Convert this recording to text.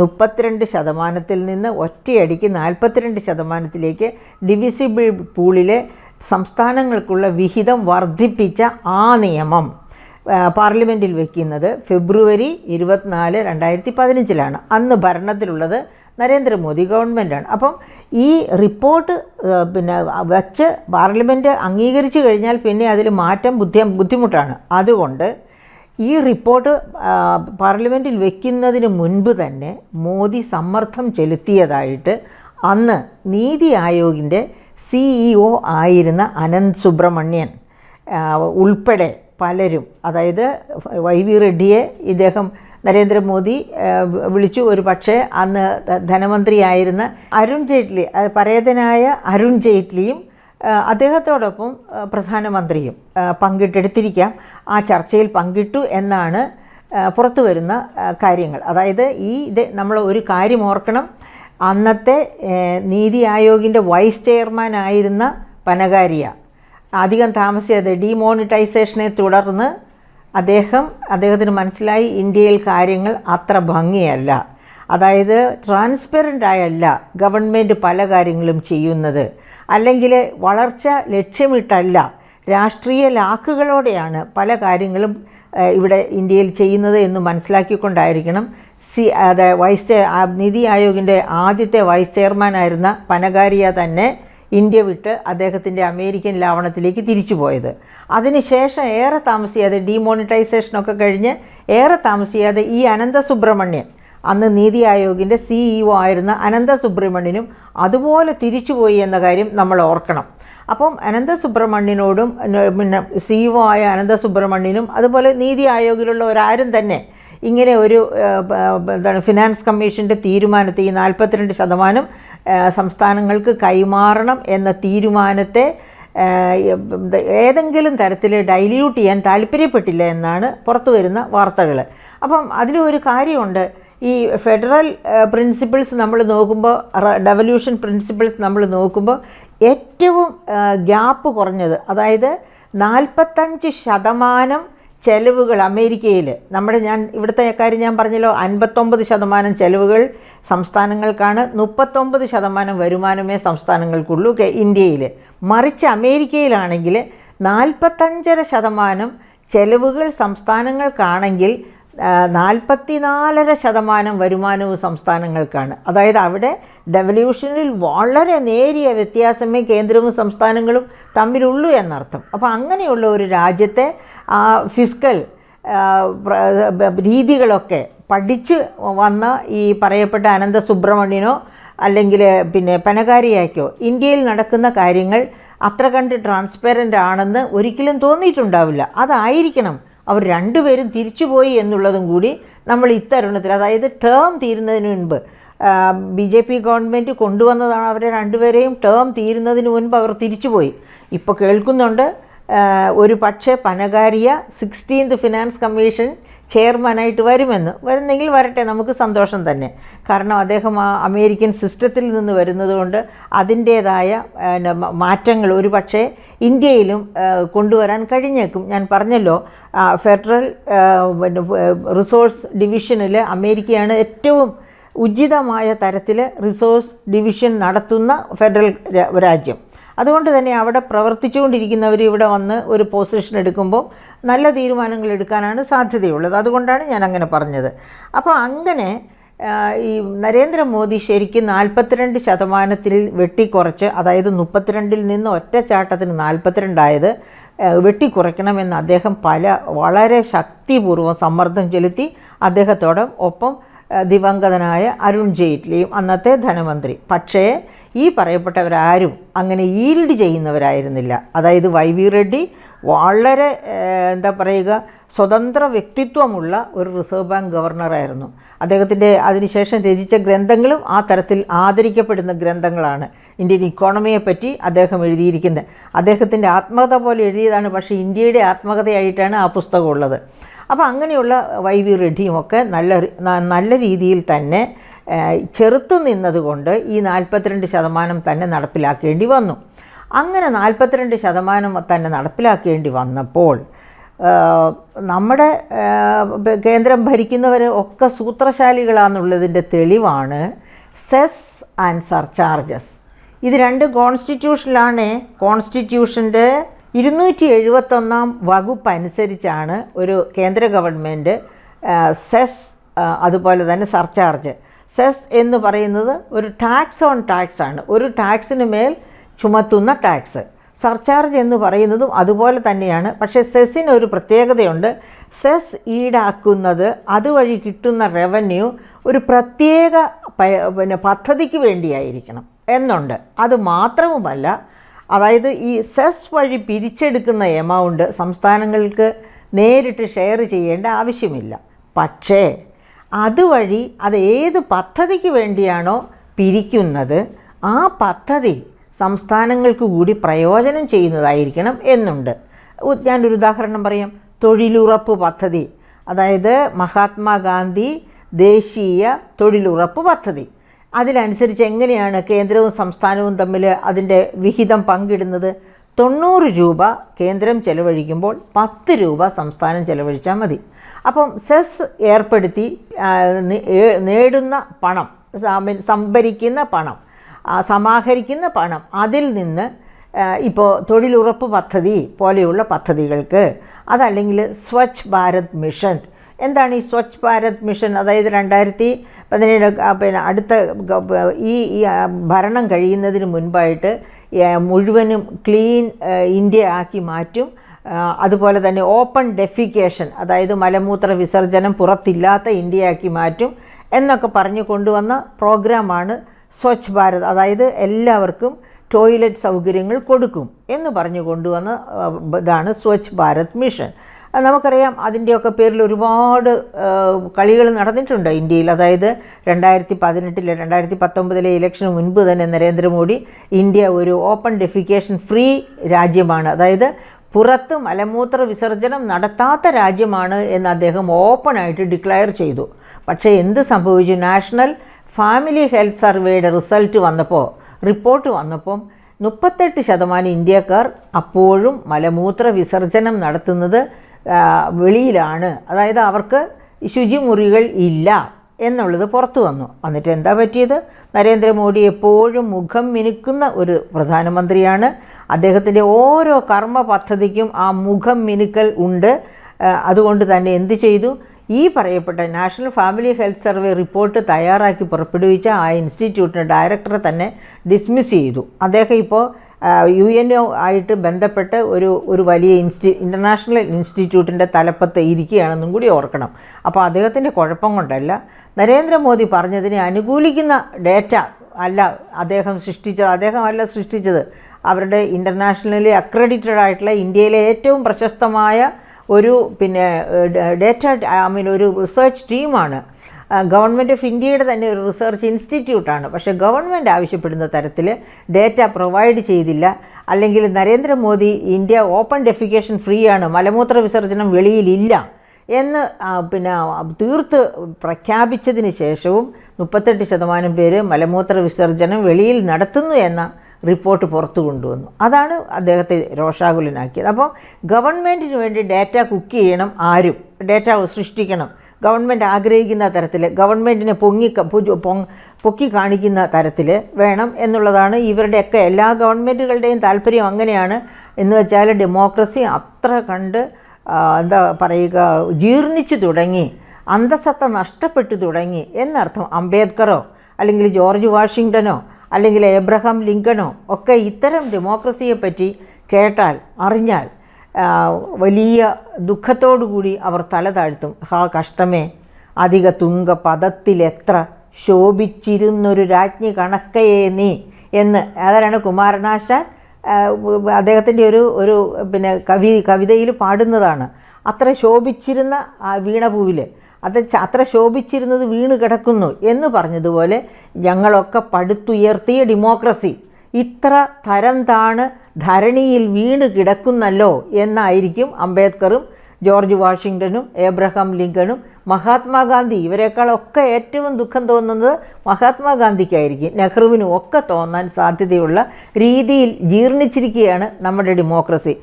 32% നിന്ന് ഒറ്റയടിക്ക് 42% ഡിവിസിബിൾ പൂളിലെ സംസ്ഥാനങ്ങൾക്കുള്ള വിഹിതം വർദ്ധിപ്പിച്ച ആ നിയമം പാർലമെൻറ്റിൽ വയ്ക്കുന്നത് ഫെബ്രുവരി 24, 2015 അന്ന് ഭരണത്തിലുള്ളത് നരേന്ദ്രമോദി ഗവൺമെൻറ്റാണ്. അപ്പം ഈ റിപ്പോർട്ട് വച്ച് പാർലമെൻറ്റ് അംഗീകരിച്ചു കഴിഞ്ഞാൽ പിന്നെ അതിൽ മാറ്റം ബുദ്ധിമുട്ടാണ്. അതുകൊണ്ട് ഈ റിപ്പോർട്ട് പാർലമെൻറ്റിൽ വയ്ക്കുന്നതിന് മുൻപ് തന്നെ മോദി സമ്മർദ്ദം ചെലുത്തിയതായിട്ട് അന്ന് നീതി ആയോഗിൻ്റെ CEO ആയിരുന്ന അനന്ത് സുബ്രഹ്മണ്യൻ ഉൾപ്പെടെ പലരും, അതായത് YV റെഡ്ഡിയെ ഇദ്ദേഹം നരേന്ദ്രമോദി വിളിച്ചു. ഒരു പക്ഷേ അന്ന് ധനമന്ത്രിയായിരുന്ന അരുൺ ജെയ്റ്റ്ലി, പരേതനായ അരുൺ ജെയ്റ്റ്ലിയും അദ്ദേഹത്തോടൊപ്പം പ്രധാനമന്ത്രിയും പങ്കിട്ടെടുത്തിരിക്കാം. ആ ചർച്ചയിൽ പങ്കിട്ടു എന്നാണ് പുറത്തു വരുന്ന കാര്യങ്ങൾ. അതായത് നമ്മൾ ഒരു കാര്യം ഓർക്കണം, അന്നത്തെ നീതി ആയോഗിൻ്റെ വൈസ് ചെയർമാൻ ആയിരുന്ന പനഗാരിയ അധികം താമസിയാതെ ഡീമോണിറ്റൈസേഷനെ തുടർന്ന് അദ്ദേഹത്തിന് മനസ്സിലായി ഇന്ത്യയിൽ കാര്യങ്ങൾ അത്ര ഭംഗിയല്ല, അതായത് ട്രാൻസ്പെറൻ്റ് ആയല്ല ഗവൺമെൻറ് പല കാര്യങ്ങളും ചെയ്യുന്നത്, അല്ലെങ്കിൽ വളർച്ച ലക്ഷ്യമിട്ടല്ല രാഷ്ട്രീയ ലാക്കുകളോടെയാണ് പല കാര്യങ്ങളും ഇവിടെ ഇന്ത്യയിൽ ചെയ്യുന്നത് എന്ന് മനസ്സിലാക്കിക്കൊണ്ടായിരിക്കണം നീതി ആയോഗിൻ്റെ ആദ്യത്തെ വൈസ് ചെയർമാനായിരുന്ന പനഗാരിയ തന്നെ ഇന്ത്യ വിട്ട് അദ്ദേഹത്തിൻ്റെ അമേരിക്കൻ ലാവണത്തിലേക്ക് തിരിച്ചു പോയത്. അതിനുശേഷം ഏറെ താമസിയാതെ ഡീമോണിറ്റൈസേഷനൊക്കെ കഴിഞ്ഞ് ഏറെ താമസിയാതെ ഈ അനന്ത സുബ്രഹ്മണ്യൻ, അന്ന് നീതി ആയോഗിൻ്റെ CEO ആയിരുന്ന അനന്ത സുബ്രഹ്മണ്യനും അതുപോലെ തിരിച്ചുപോയി എന്ന കാര്യം നമ്മൾ ഓർക്കണം. അപ്പം അനന്ത സുബ്രഹ്മണ്യനോടും പിന്നെ CEO ആയ അനന്ത സുബ്രഹ്മണ്യനും അതുപോലെ നീതി ആയോഗിലുള്ളവരാരും തന്നെ ഇങ്ങനെ ഒരു ഫിനാൻസ് കമ്മീഷൻ്റെ തീരുമാനത്തെ ഈ 42% സംസ്ഥാനങ്ങൾക്ക് കൈമാറണം എന്ന തീരുമാനത്തെ ഏതെങ്കിലും തരത്തിൽ ഡൈല്യൂട്ട് ചെയ്യാൻ താല്പര്യപ്പെട്ടില്ല എന്നാണ് പുറത്തു വരുന്ന വാർത്തകൾ. അപ്പം അതിലൊരു കാര്യമുണ്ട്, ഈ ഫെഡറൽ പ്രിൻസിപ്പിൾസ് നമ്മൾ നോക്കുമ്പോൾ, ഡെവല്യൂഷൻ പ്രിൻസിപ്പിൾസ് നമ്മൾ നോക്കുമ്പോൾ ഏറ്റവും ഗ്യാപ്പ് കുറഞ്ഞത്, അതായത് 45% ചെലവുകൾ അമേരിക്കയിൽ, ഞാൻ ഇവിടുത്തെ കാര്യം ഞാൻ പറഞ്ഞല്ലോ, 59% ചെലവുകൾ സംസ്ഥാനങ്ങൾക്കാണ്, 39% വരുമാനമേ സംസ്ഥാനങ്ങൾക്കുള്ളൂ ഇന്ത്യയിൽ. മറിച്ച് അമേരിക്കയിലാണെങ്കിൽ 45% ചെലവുകൾ സംസ്ഥാനങ്ങൾക്കാണെങ്കിൽ 44% വരുമാനവും സംസ്ഥാനങ്ങൾക്കാണ്. അതായത് അവിടെ ഡെവല്യൂഷനിൽ വളരെ നേരിയ വ്യത്യാസമേ കേന്ദ്രവും സംസ്ഥാനങ്ങളും തമ്മിലുള്ളൂ എന്നർത്ഥം. അപ്പോൾ അങ്ങനെയുള്ള ഒരു രാജ്യത്തെ ഫിസ്ക്കൽ രീതികളൊക്കെ പഠിച്ച് വന്ന ഈ പറയപ്പെട്ട അനന്ത സുബ്രഹ്മണ്യനോ അല്ലെങ്കിൽ പിന്നെ പനഗാരിയയ്ക്കോ ഇന്ത്യയിൽ നടക്കുന്ന കാര്യങ്ങൾ അത്ര കണ്ട് ട്രാൻസ്പെറൻ്റ് ആണെന്ന് ഒരിക്കലും തോന്നിയിട്ടുണ്ടാവില്ല. അതായിരിക്കണം അവർ രണ്ടുപേരും തിരിച്ചുപോയി എന്നുള്ളതും കൂടി നമ്മൾ ഇത്തരുണത്തിൽ, അതായത് ടേം തീരുന്നതിന് മുൻപ് BJP ഗവൺമെൻറ് കൊണ്ടുവന്നതാണ് അവരെ രണ്ടുപേരെയും. ടേം തീരുന്നതിന് മുൻപ് അവർ തിരിച്ചുപോയി. ഇപ്പോൾ കേൾക്കുന്നുണ്ട് ഒരു പക്ഷേ പനഗാരിയ 16th ഫിനാൻസ് കമ്മീഷൻ ചെയർമാനായിട്ട് വരുന്നെങ്കിൽ വരട്ടെ, നമുക്ക് സന്തോഷം തന്നെ. കാരണം അദ്ദേഹം ആ അമേരിക്കൻ സിസ്റ്റത്തിൽ നിന്ന് വരുന്നതുകൊണ്ട് അതിൻ്റേതായ മാറ്റങ്ങൾ ഒരു പക്ഷേ ഇന്ത്യയിലും കൊണ്ടുവരാൻ കഴിഞ്ഞേക്കും. ഞാൻ പറഞ്ഞല്ലോ, ഫെഡറൽ റിസോഴ്സ് ഡിവിഷനിൽ അമേരിക്കയാണ് ഏറ്റവും ഉചിതമായ തരത്തിൽ റിസോഴ്സ് ഡിവിഷൻ നടത്തുന്ന ഫെഡറൽ രാജ്യം. അതുകൊണ്ട് തന്നെ അവിടെ പ്രവർത്തിച്ചുകൊണ്ടിരിക്കുന്നവർ ഇവിടെ വന്ന് ഒരു പൊസിഷൻ എടുക്കുമ്പോൾ നല്ല തീരുമാനങ്ങൾ എടുക്കാനാണ് സാധ്യതയുള്ളത്. അതുകൊണ്ടാണ് ഞാൻ അങ്ങനെ പറഞ്ഞത്. അപ്പോൾ അങ്ങനെ ഈ നരേന്ദ്രമോദി ശരിക്കും 42% വെട്ടിക്കുറച്ച്, അതായത് 32 നിന്ന് ഒറ്റച്ചാട്ടത്തിന് 42 വെട്ടിക്കുറയ്ക്കണമെന്ന് അദ്ദേഹം വളരെ ശക്തിപൂർവ്വം സമ്മർദ്ദം ചെലുത്തി. അദ്ദേഹത്തോടൊപ്പം ദിവംഗതനായ അരുൺ ജെയ്റ്റ്ലിയും അന്നത്തെ ധനമന്ത്രി. പക്ഷേ ഈ പറയപ്പെട്ടവരാരും അങ്ങനെ ഈൽഡ് ചെയ്യുന്നവരായിരുന്നില്ല. അതായത് YV റെഡ്ഡി വളരെ സ്വതന്ത്ര വ്യക്തിത്വമുള്ള ഒരു റിസർവ് ബാങ്ക് ഗവർണറായിരുന്നു. അദ്ദേഹത്തിൻ്റെ അതിനുശേഷം രചിച്ച ഗ്രന്ഥങ്ങളും ആ തരത്തിൽ ആദരിക്കപ്പെടുന്ന ഗ്രന്ഥങ്ങളാണ്. ഇന്ത്യൻ ഇക്കോണമിയെപ്പറ്റി അദ്ദേഹം എഴുതിയിരിക്കുന്നത് അദ്ദേഹത്തിൻ്റെ ആത്മകഥ പോലെ എഴുതിയതാണ്, പക്ഷേ ഇന്ത്യയുടെ ആത്മകഥയായിട്ടാണ് ആ പുസ്തകം ഉള്ളത്. അപ്പോൾ അങ്ങനെയുള്ള YV റെഡ്ഡിയുമൊക്കെ നല്ല രീതിയിൽ തന്നെ ചെറുത്തു നിന്നതുകൊണ്ട് ഈ 42% തന്നെ നടപ്പിലാക്കേണ്ടി വന്നു. അങ്ങനെ 42% തന്നെ നടപ്പിലാക്കേണ്ടി വന്നപ്പോൾ നമ്മുടെ കേന്ദ്രം ഭരിക്കുന്നവർ ഒക്കെ സൂത്രശാലികളാണെന്നുള്ളതിൻ്റെ തെളിവാണ് സെസ് ആൻഡ് സർചാർജസ്. ഇത് രണ്ട് കോൺസ്റ്റിറ്റ്യൂഷനിലാണ്. കോൺസ്റ്റിറ്റ്യൂഷൻ്റെ 271 വകുപ്പ് അനുസരിച്ചാണ് ഒരു കേന്ദ്ര ഗവൺമെൻറ് സെസ് അതുപോലെ തന്നെ സർചാർജ്. സെസ് എന്ന് പറയുന്നത് ഒരു ടാക്സ് ഓൺ ടാക്സ് ആണ്, ഒരു ടാക്സിന് മേൽ ചുമത്തുന്ന ടാക്സ്. സർചാർജ് എന്ന് പറയുന്നതും അതുപോലെ തന്നെയാണ്. പക്ഷേ സെസ്സിന് ഒരു പ്രത്യേകതയുണ്ട്. സെസ് ഈടാക്കുന്നത് അതുവഴി കിട്ടുന്ന റവന്യൂ ഒരു പ്രത്യേക പദ്ധതിക്ക് വേണ്ടിയായിരിക്കണം എന്നുണ്ട്. അത് മാത്രവുമല്ല, അതായത് ഈ സെസ് വഴി പിരിച്ചെടുക്കുന്ന എമൗണ്ട് സംസ്ഥാനങ്ങൾക്ക് നേരിട്ട് ഷെയർ ചെയ്യേണ്ട ആവശ്യമില്ല. പക്ഷേ അതുവഴി അത് ഏത് പദ്ധതിക്ക് വേണ്ടിയാണോ പിരിക്കുന്നത് ആ പദ്ധതി സംസ്ഥാനങ്ങൾക്ക് കൂടി പ്രയോജനം ചെയ്യുന്നതായിരിക്കണം എന്നുണ്ട്. ഞാനൊരു ഉദാഹരണം പറയാം. തൊഴിലുറപ്പ് പദ്ധതി, അതായത് മഹാത്മാഗാന്ധി ദേശീയ തൊഴിലുറപ്പ് പദ്ധതി. അതിനനുസരിച്ച് എങ്ങനെയാണ് കേന്ദ്രവും സംസ്ഥാനവും തമ്മിൽ അതിൻ്റെ വിഹിതം പങ്കിടുന്നത്? 90 രൂപ കേന്ദ്രം ചെലവഴിക്കുമ്പോൾ 10 രൂപ സംസ്ഥാനം ചെലവഴിച്ചാൽ മതി. അപ്പം സെസ് ഏർപ്പെടുത്തി നേടുന്ന പണം, സംഭരിക്കുന്ന പണം, സമാഹരിക്കുന്ന പണം, അതിൽ നിന്ന് ഇപ്പോൾ തൊഴിലുറപ്പ് പദ്ധതി പോലെയുള്ള പദ്ധതികൾക്ക്, അതല്ലെങ്കിൽ സ്വച്ഛ് ഭാരത് മിഷൻ. എന്താണ് ഈ സ്വച്ഛ് ഭാരത് മിഷൻ? അതായത് 2017 അടുത്ത ഈ ഭരണം കഴിയുന്നതിന് മുൻപായിട്ട് മുഴുവനും ക്ലീൻ ഇന്ത്യ ആക്കി മാറ്റും. അതുപോലെ തന്നെ ഓപ്പൺ ഡെഫിക്കേഷൻ, അതായത് മലമൂത്ര വിസർജനം പുറത്തില്ലാത്ത ഇന്ത്യയാക്കി മാറ്റും എന്നൊക്കെ പറഞ്ഞു കൊണ്ടുവന്ന പ്രോഗ്രാമാണ് സ്വച്ഛ് ഭാരത്. അതായത് എല്ലാവർക്കും ടോയ്ലറ്റ് സൗകര്യങ്ങൾ കൊടുക്കും എന്ന് പറഞ്ഞു കൊണ്ടുവന്ന ഇതാണ് സ്വച്ഛ് ഭാരത് മിഷൻ. നമുക്കറിയാം അതിൻ്റെയൊക്കെ പേരിൽ ഒരുപാട് കളികൾ നടന്നിട്ടുണ്ട് ഇന്ത്യയിൽ. അതായത് 2018 2019 ഇലക്ഷന് മുൻപ് തന്നെ നരേന്ദ്രമോദി ഇന്ത്യ ഒരു ഓപ്പൺ ഡെഫിക്കേഷൻ ഫ്രീ രാജ്യമാണ്, അതായത് പുറത്ത് മലമൂത്ര വിസർജനം നടത്താത്ത രാജ്യമാണ് എന്ന് അദ്ദേഹം ഓപ്പണായിട്ട് ഡിക്ലെയർ ചെയ്തു. പക്ഷേ എന്ത് സംഭവിച്ചു? നാഷണൽ ഫാമിലി ഹെൽത്ത് സർവേയുടെ റിപ്പോർട്ട് വന്നപ്പം 38% ഇന്ത്യക്കാർ അപ്പോഴും മലമൂത്ര വിസർജനം നടത്തുന്നത് വെളിയിലാണ്, അതായത് അവർക്ക് ശുചിമുറികൾ ഇല്ല എന്നുള്ളത് പുറത്തു വന്നു. എന്നിട്ട് എന്താ പറ്റിയത്? നരേന്ദ്രമോദി എപ്പോഴും മുഖം മിനുക്കുന്ന ഒരു പ്രധാനമന്ത്രിയാണ്. അദ്ദേഹത്തിൻ്റെ ഓരോ കർമ്മ പദ്ധതിക്കും ആ മുഖം മിനുക്കൽ ഉണ്ട്. അതുകൊണ്ട് തന്നെ എന്ത് ചെയ്തു? ഈ പറയപ്പെട്ട national family health survey report തയ്യാറാക്കി പുറപ്പെടുവിച്ച ആ ഇൻസ്റ്റിറ്റ്യൂട്ടിൻ്റെ ഡയറക്ടറെ തന്നെ ഡിസ്മിസ് ചെയ്തു. അദ്ദേഹം ഇപ്പോൾ UN ആയിട്ട് ബന്ധപ്പെട്ട് ഒരു വലിയ ഇൻ്റർനാഷണൽ ഇൻസ്റ്റിറ്റ്യൂട്ടിൻ്റെ തലപ്പത്ത് ഇരിക്കുകയാണെന്നും കൂടി ഓർക്കണം. അപ്പോൾ അദ്ദേഹത്തിൻ്റെ കുഴപ്പം കൊണ്ടല്ല, നരേന്ദ്രമോദി പറഞ്ഞതിനെ അനുകൂലിക്കുന്ന ഡേറ്റ അല്ല അദ്ദേഹം സൃഷ്ടിച്ചത്. അവരുടെ ഇൻ്റർനാഷണലി അക്രഡിറ്റഡ് ആയിട്ടുള്ള ഇന്ത്യയിലെ ഏറ്റവും പ്രശസ്തമായ ഒരു ഒരു റിസർച്ച് ടീമാണ്. ഗവൺമെൻറ് ഓഫ് ഇന്ത്യയുടെ തന്നെ ഒരു റിസർച്ച് ഇൻസ്റ്റിറ്റ്യൂട്ടാണ്. പക്ഷേ ഗവൺമെൻറ് ആവശ്യപ്പെടുന്ന തരത്തിൽ ഡേറ്റ പ്രൊവൈഡ് ചെയ്തില്ല. അല്ലെങ്കിൽ Narendra Modi India open defecation free ആണ്, മലമൂത്ര വിസർജനം വെളിയിലില്ല എന്ന് തീർത്ത് പ്രഖ്യാപിച്ചതിന് ശേഷവും 38% പേര് മലമൂത്ര വിസർജനം വെളിയിൽ നടത്തുന്നു എന്ന റിപ്പോർട്ട് പുറത്തു കൊണ്ടുവന്നു. അതാണ് അദ്ദേഹത്തെ രോഷാകുലനാക്കിയത്. അപ്പോൾ ഗവൺമെൻറ്റിന് വേണ്ടി ഡേറ്റ കുക്ക് ചെയ്യണം, ആരും ഡേറ്റ സൃഷ്ടിക്കണം, ഗവൺമെൻറ് ആഗ്രഹിക്കുന്ന തരത്തിൽ, ഗവൺമെൻറ്റിനെ പൊക്കി കാണിക്കുന്ന തരത്തിൽ വേണം എന്നുള്ളതാണ് ഇവരുടെയൊക്കെ എല്ലാ ഗവൺമെൻറ്റുകളുടെയും താല്പര്യം. അങ്ങനെയാണ്. എന്ന് വെച്ചാൽ ഡെമോക്രസി അത്ര കണ്ട് ജീർണിച്ചു തുടങ്ങി, അന്തസത്ത നഷ്ടപ്പെട്ടു തുടങ്ങി എന്നർത്ഥം. അംബേദ്കറോ അല്ലെങ്കിൽ ജോർജ് വാഷിങ്ടനോ അല്ലെങ്കിൽ എബ്രഹാം ലിങ്കണോ ഒക്കെ ഇത്തരം ഡെമോക്രസിയെപ്പറ്റി കേട്ടാൽ, അറിഞ്ഞാൽ വലിയ ദുഃഖത്തോടുകൂടി അവർ തല താഴ്ത്തും. കഷ്ടമേ, അധിക തുങ്ക പദത്തിലെത്ര ശോഭിച്ചിരുന്നൊരു രാജ്ഞി കണക്കയേ നീ എന്ന്. അതാണ് കുമാരനാശാൻ അദ്ദേഹത്തിൻ്റെ ഒരു കവിതയിൽ പാടുന്നതാണ്. അത്ര ശോഭിച്ചിരുന്ന വീണപൂവിൽ അത്ര ശോഭിച്ചിരുന്നത് വീണ് കിടക്കുന്നു എന്ന് പറഞ്ഞതുപോലെ ഞങ്ങളൊക്കെ പടുത്തുയർത്തിയ ഡെമോക്രസി ഇത്ര തരം താണ് ധരണിയിൽ വീണ് കിടക്കുന്നല്ലോ എന്നായിരിക്കും അംബേദ്കറും ജോർജ് വാഷിങ്ടണും എബ്രഹാം ലിങ്കണും മഹാത്മാഗാന്ധി ഇവരെക്കാളൊക്കെ ഏറ്റവും ദുഃഖം തോന്നുന്നത് മഹാത്മാഗാന്ധിക്കായിരിക്കും. നെഹ്റുവിനും ഒക്കെ തോന്നാൻ സാധ്യതയുള്ള രീതിയിൽ ജീർണിച്ചിരിക്കുകയാണ് നമ്മുടെ ഡെമോക്രസി.